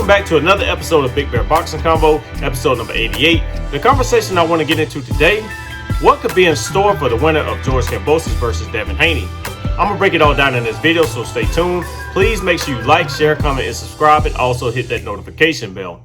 Welcome back to another episode of Big Bear Boxing Convo, episode number 88. The conversation I want to get into today, what could be in store for the winner of George Kambosos versus Devin Haney? I'm going to break it all down in this video, so stay tuned. Please make sure you like, share, comment, and subscribe, and also hit that notification bell.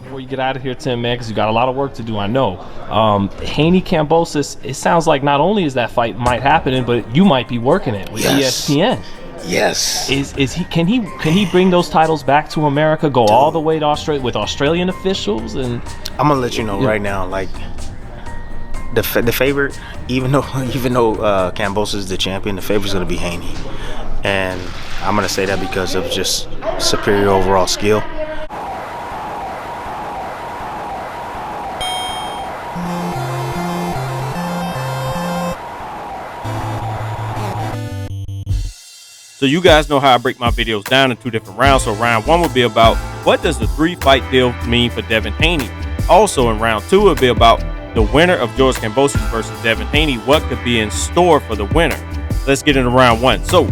Before you get out of here, Tim, man, because you got a lot of work to do, I know. Haney Kambosos, it sounds like not only is that fight might happen, but you might be working it with ESPN. Yes. Is he? Can he bring those titles back to America? Go all the way to Australia with Australian officials? And I'm gonna let you know right now, like the favorite, even though Kambosos is the champion, the favorite's gonna be Haney, and I'm gonna say that because of just superior overall skill. So you guys know how I break my videos down in two different rounds. So round one will be about what does the 3-fight deal mean for Devin Haney. Also in round two will be about the winner of George Kambosos versus Devin Haney. What could be in store for the winner? Let's get into round one. So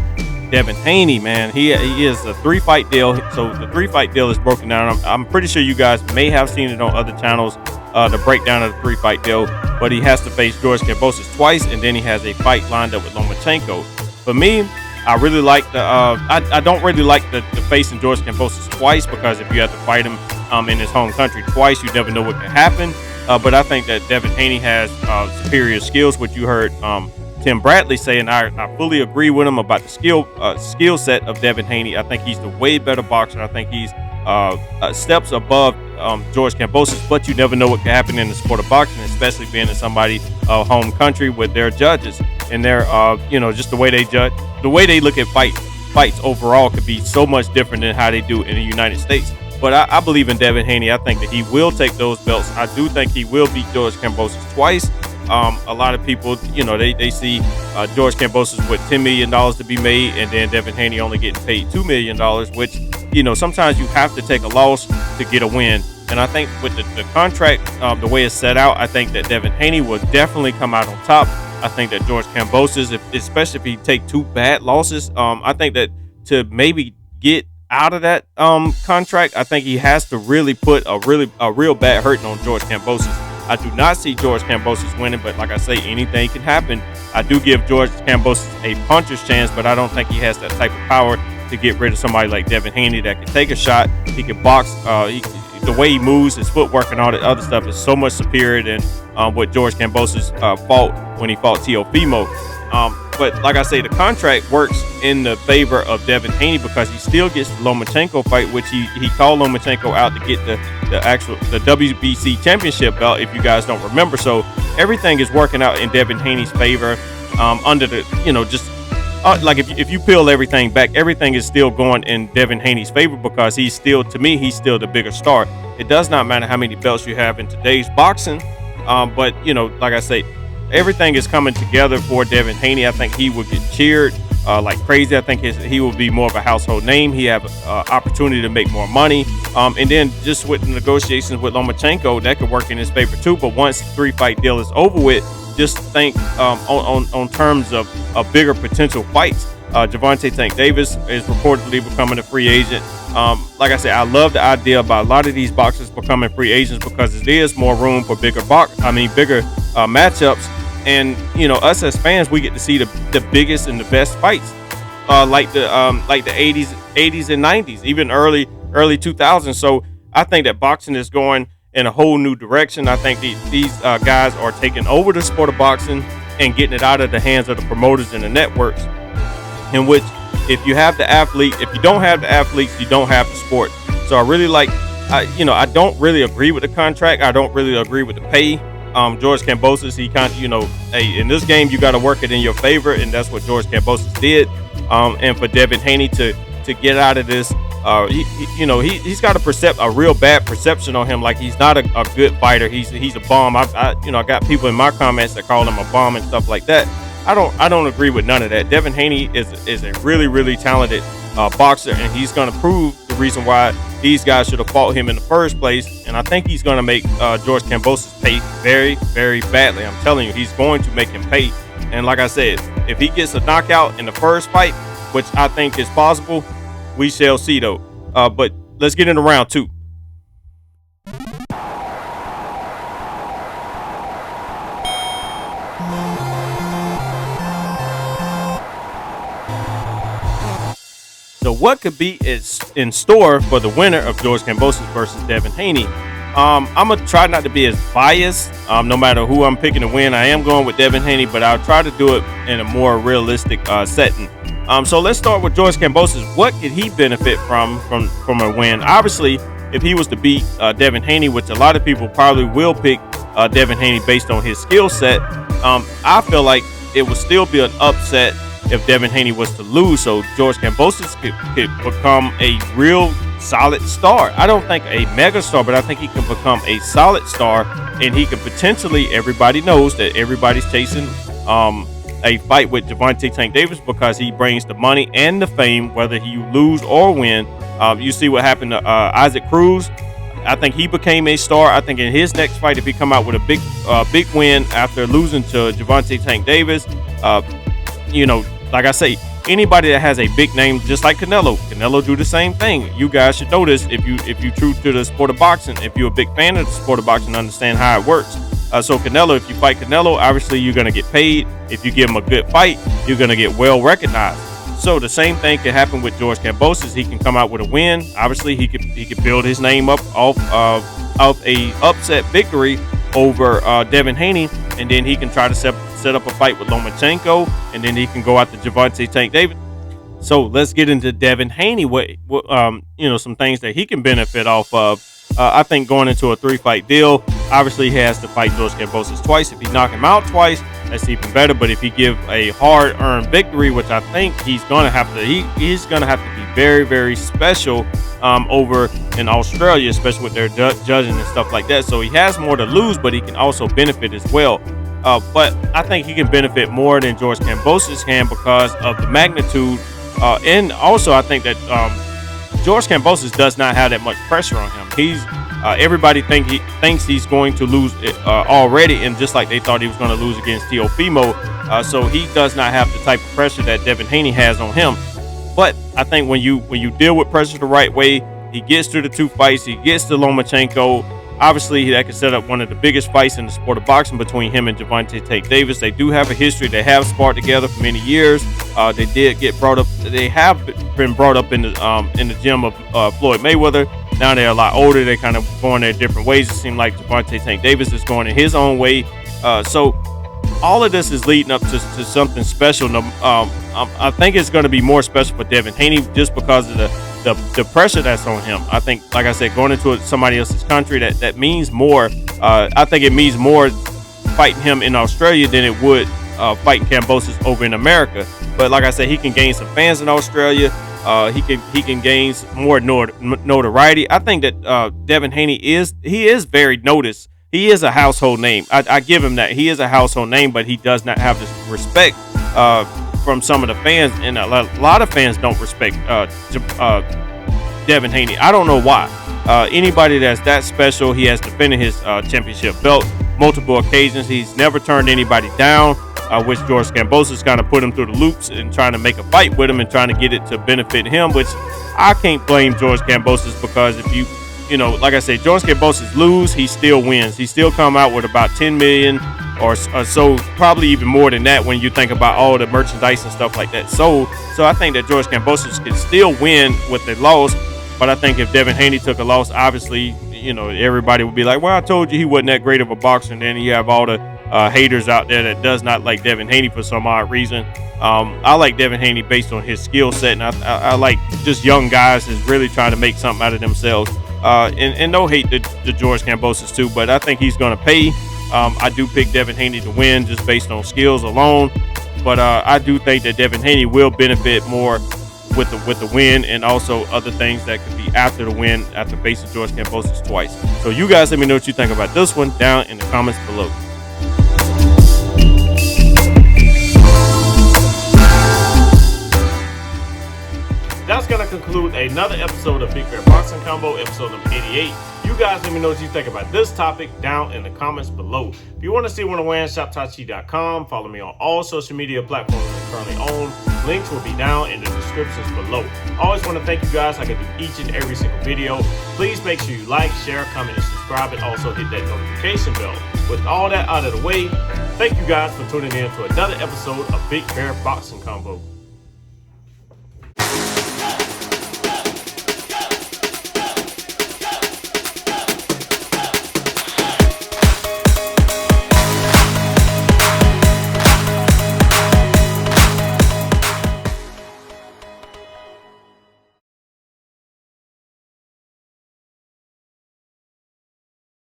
Devin Haney, man, he is a 3-fight deal. So the 3-fight deal is broken down. I'm pretty sure you guys may have seen it on other channels, the breakdown of the 3-fight deal. But he has to face George Kambosos twice, and then he has a fight lined up with Lomachenko. For me, I really like the. I don't really like the facing George Kambosos twice, because if you have to fight him in his home country twice, you never know what can happen. But I think that Devin Haney has superior skills, which you heard Tim Bradley say, and I fully agree with him about the skill set of Devin Haney. I think he's the way better boxer. I think he's steps above George Kambosos, but you never know what can happen in the sport of boxing, especially being in somebody's home country with their judges and their just the way they judge. The way they look at fights overall could be so much different than how they do in the United States. But I believe in Devin Haney. I think that he will take those belts. I do think he will beat George Kambosos twice. A lot of people, they see George Kambosos with $10 million to be made, and then Devin Haney only getting paid $2 million, which, sometimes you have to take a loss to get a win. And I think with the contract, the way it's set out, I think that Devin Haney will definitely come out on top. I think that George Kambosos, especially if he take 2 bad losses, I think that to maybe get out of that contract, I think he has to really put a real bad hurting on George Kambosos. I do not see George Kambosos winning, but like I say, anything can happen. I do give George Kambosos a puncher's chance, but I don't think he has that type of power to get rid of somebody like Devin Haney that can take a shot. He can box. The way he moves, his footwork, and all that other stuff is so much superior than what George Kambosos fought when he fought Teofimo. But like I say, the contract works in the favor of Devin Haney because he still gets the Lomachenko fight, which he called Lomachenko out to get the WBC championship belt, if you guys don't remember. So everything is working out in Devin Haney's favor. Under the like if you peel everything back, everything is still going in Devin Haney's favor because he's still the bigger star. It does not matter how many belts you have in today's boxing, but like I say, everything is coming together for Devin Haney. I think he will get cheered like crazy. I think he will be more of a household name. He have opportunity to make more money, and then just with the negotiations with Lomachenko, that could work in his favor too. But once the 3-fight deal is over with, just think on terms of bigger potential fights. Gervonta Tank Davis is reportedly becoming a free agent. Like I said, I love the idea about a lot of these boxers becoming free agents because it is more room for bigger matchups. And us as fans, we get to see the biggest and the best fights, like the 80s and 90s, even early 2000s. So I think that boxing is going in a whole new direction. I think these guys are taking over the sport of boxing and getting it out of the hands of the promoters and the networks, in which if you have the athlete, if you don't have the athletes, you don't have the sport. So I really like, I don't really agree with the contract. I don't really agree with the pay. George Kambosos, he kind of, hey, in this game you got to work it in your favor, and that's what George Kambosos did. And for Devin Haney to get out of this, he's got a real bad perception on him. Like, he's not a good fighter. He's a bum. I got people in my comments that call him a bum and stuff like that. I don't agree with none of that. Devin Haney is a really, really talented boxer, and he's going to prove the reason why these guys should have fought him in the first place. And I think he's going to make George Kambosos pay very, very badly. I'm telling you, he's going to make him pay. And like I said, if he gets a knockout in the first fight, which I think is possible, we shall see though. But let's get into round 2. So what could be in store for the winner of George Kambosos versus Devin Haney? I'm going to try not to be as biased, no matter who I'm picking to win. I am going with Devin Haney, but I'll try to do it in a more realistic setting. So let's start with George Kambosos. What could he benefit from a win? Obviously, if he was to beat Devin Haney, which a lot of people probably will pick Devin Haney based on his skill set, I feel like it would still be an upset if Devin Haney was to lose. So George Kambosos could become a real solid star. I don't think a mega star, but I think he can become a solid star, and he could potentially, everybody knows that everybody's chasing a fight with Gervonta Tank Davis because he brings the money and the fame, whether you lose or win. You see what happened to Isaac Cruz. I think he became a star. I think in his next fight, if he come out with a big win after losing to Gervonta Tank Davis, like I say, anybody that has a big name, just like Canelo do the same thing. You guys should know this if you true to the sport of boxing. If you're a big fan of the sport of boxing, understand how it works. So Canelo, if you fight Canelo, obviously you're gonna get paid. If you give him a good fight, you're gonna get well recognized. So the same thing can happen with George Kambosos. He can come out with a win. Obviously, he could build his name up off a upset victory over Devin Haney, and then he can try to set up a fight with Lomachenko, and then he can go after Gervonta Tank Davis. So let's get into Devin Haney. Some things that he can benefit off of. I think going into a 3-fight deal, obviously he has to fight George Kambosos twice. If he knock him out twice, that's even better. But if he give a hard-earned victory, which I think he's going to have to, he's going to have to be very, very special over in Australia, especially with their judging and stuff like that. So he has more to lose, but he can also benefit as well. But I think he can benefit more than George Kambosos can because of the magnitude. And also I think that George Kambosos does not have that much pressure on him. Everybody thinks he's going to lose already, and just like they thought he was going to lose against Teofimo, so he does not have the type of pressure that Devin Haney has on him. But I think when you deal with pressure the right way, he gets through the 2 fights, he gets to Lomachenko. Obviously, that could set up one of the biggest fights in the sport of boxing between him and Gervonta Tank Davis. They do have a history. They have sparred together for many years. They did get brought up. They have been brought up in the gym of Floyd Mayweather. Now they're a lot older. They're kind of going their different ways. It seems like Gervonta Tank Davis is going in his own way. So all of this is leading up to something special. I think it's going to be more special for Devin Haney just because of the pressure that's on him. I think, like I said, going into somebody else's country, that means more. I think it means more fighting him in Australia than it would fighting Kambosos over in America. But like I said, he can gain some fans in Australia. He can gain more notoriety. I think that Devin Haney is very noticed. He is a household name. I give him that. He is a household name, but he does not have this respect from some of the fans, and a lot of fans don't respect Devin Haney. I don't know why. Anybody that's that special, he has defended his championship belt multiple occasions. He's never turned anybody down, which George Kambosos kind of put him through the loops and trying to make a fight with him and trying to get it to benefit him, which I can't blame George Kambosos because if like I said, George Kambosos lose, he still wins. He still come out with about 10 million or so, probably even more than that when you think about all the merchandise and stuff like that. So I think that George Kambosos can still win with the loss, but I think if Devin Haney took a loss, obviously, everybody would be like, well, I told you he wasn't that great of a boxer, and then you have all the haters out there that does not like Devin Haney for some odd reason. I like Devin Haney based on his skill set, and I like just young guys that's really trying to make something out of themselves. And no hate to George Kambosos too, but I think he's going to pay. I do pick Devin Haney to win just based on skills alone, but I do think that Devin Haney will benefit more with the win, and also other things that could be after the win, after facing George Kambosos twice. So you guys let me know what you think about this one down in the comments below. That's going to conclude another episode of Big Bear Boxing Combo, episode number 88. You guys let me know what you think about this topic down in the comments below. If you want to see what I'm wearing, shoptachi.com. Follow me on all social media platforms I currently own. Links will be down in the descriptions below. Always want to thank you guys like I do each and every single video. Please make sure you like, share, comment, and subscribe, and also hit that notification bell. With all that out of the way, thank you guys for tuning in to another episode of Big Bear Boxing Combo.